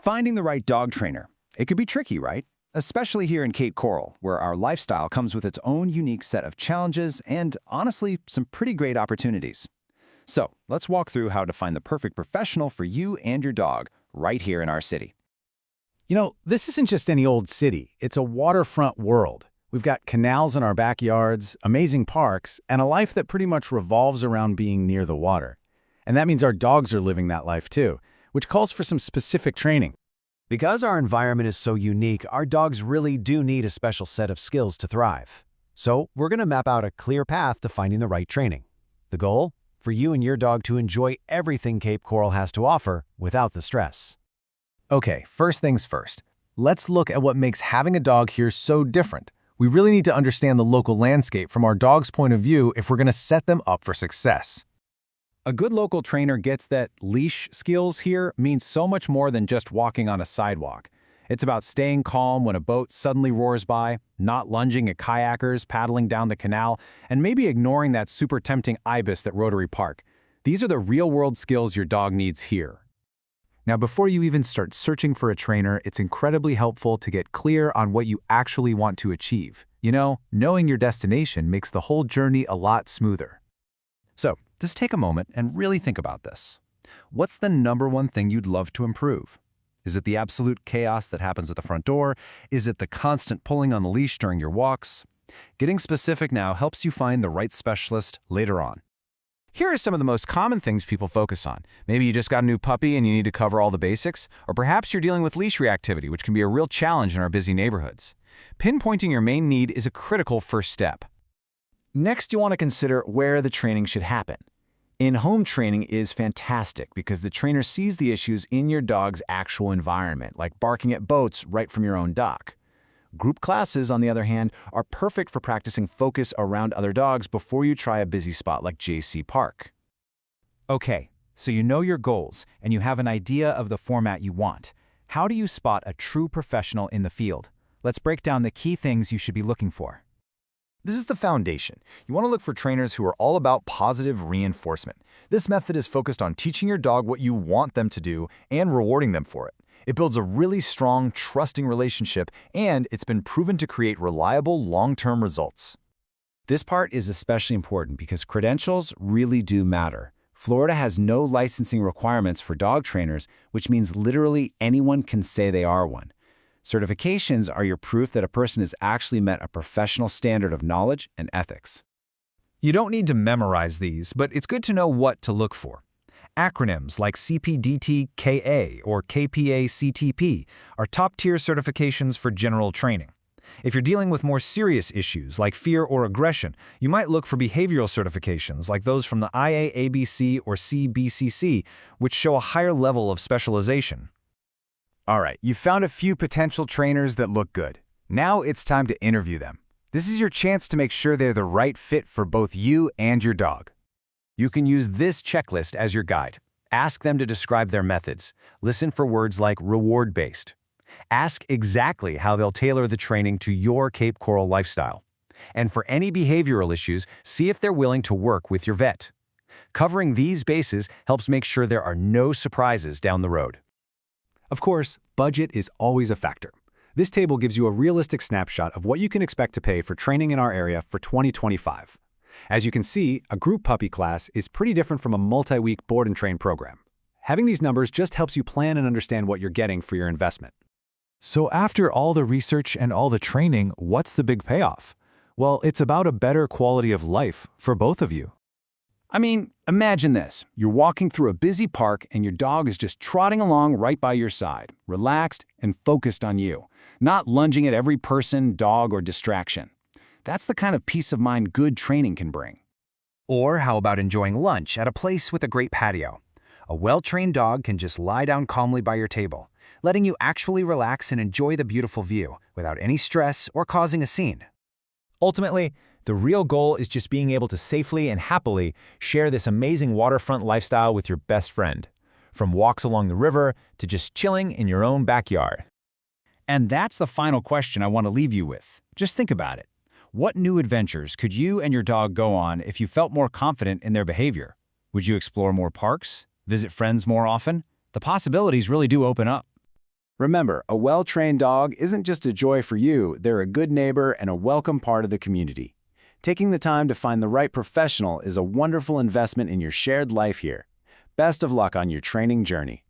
Finding the right dog trainer. It could be tricky, right? Especially here in Cape Coral, where our lifestyle comes with its own unique set of challenges and, honestly, some pretty great opportunities. So, let's walk through how to find the perfect professional for you and your dog right here in our city. This isn't just any old city. It's a waterfront world. We've got canals in our backyards, amazing parks, and a life that pretty much revolves around being near the water. And that means our dogs are living that life too, which calls for some specific training. Because our environment is so unique, our dogs really do need a special set of skills to thrive. So, we're going to map out a clear path to finding the right training. The goal? For you and your dog to enjoy everything Cape Coral has to offer without the stress. Okay, first things first. Let's look at what makes having a dog here so different. We really need to understand the local landscape from our dog's point of view if we're going to set them up for success. A good local trainer gets that leash skills here means so much more than just walking on a sidewalk. It's about staying calm when a boat suddenly roars by, not lunging at kayakers paddling down the canal, and maybe ignoring that super tempting ibis at Rotary Park. These are the real-world skills your dog needs here. Now, before you even start searching for a trainer, it's incredibly helpful to get clear on what you actually want to achieve. Knowing your destination makes the whole journey a lot smoother. So, just take a moment and really think about this. What's the number one thing you'd love to improve? Is it the absolute chaos that happens at the front door? Is it the constant pulling on the leash during your walks? Getting specific now helps you find the right specialist later on. Here are some of the most common things people focus on. Maybe you just got a new puppy and you need to cover all the basics, or perhaps you're dealing with leash reactivity, which can be a real challenge in our busy neighborhoods. Pinpointing your main need is a critical first step. Next, you want to consider where the training should happen. In-home training is fantastic because the trainer sees the issues in your dog's actual environment, like barking at boats right from your own dock. Group classes, on the other hand, are perfect for practicing focus around other dogs before you try a busy spot like JC Park. Okay, so you know your goals and you have an idea of the format you want. How do you spot a true professional in the field? Let's break down the key things you should be looking for. This is the foundation. You want to look for trainers who are all about positive reinforcement. This method is focused on teaching your dog what you want them to do and rewarding them for it. It builds a really strong, trusting relationship, and it's been proven to create reliable, long-term results. This part is especially important because credentials really do matter. Florida has no licensing requirements for dog trainers, which means literally anyone can say they are one. Certifications are your proof that a person has actually met a professional standard of knowledge and ethics. You don't need to memorize these, but it's good to know what to look for. Acronyms like CPDT-KA or KPA-CTP are top-tier certifications for general training. If you're dealing with more serious issues like fear or aggression, you might look for behavioral certifications like those from the IAABC or CBCC, which show a higher level of specialization. All right, you've found a few potential trainers that look good. Now it's time to interview them. This is your chance to make sure they're the right fit for both you and your dog. You can use this checklist as your guide. Ask them to describe their methods. Listen for words like reward-based. Ask exactly how they'll tailor the training to your Cape Coral lifestyle. And for any behavioral issues, see if they're willing to work with your vet. Covering these bases helps make sure there are no surprises down the road. Of course, budget is always a factor. This table gives you a realistic snapshot of what you can expect to pay for training in our area for 2025. As you can see, a group puppy class is pretty different from a multi-week board and train program. Having these numbers just helps you plan and understand what you're getting for your investment. So after all the research and all the training, what's the big payoff? Well, it's about a better quality of life for both of you. I mean, imagine this. You're walking through a busy park and your dog is just trotting along right by your side, relaxed and focused on you, not lunging at every person, dog, or distraction. That's the kind of peace of mind good training can bring. Or how about enjoying lunch at a place with a great patio? A well-trained dog can just lie down calmly by your table, letting you actually relax and enjoy the beautiful view without any stress or causing a scene. Ultimately, the real goal is just being able to safely and happily share this amazing waterfront lifestyle with your best friend, from walks along the river to just chilling in your own backyard. And that's the final question I want to leave you with. Just think about it. What new adventures could you and your dog go on if you felt more confident in their behavior? Would you explore more parks? Visit friends more often? The possibilities really do open up. Remember, a well-trained dog isn't just a joy for you, they're a good neighbor and a welcome part of the community. Taking the time to find the right professional is a wonderful investment in your shared life here. Best of luck on your training journey.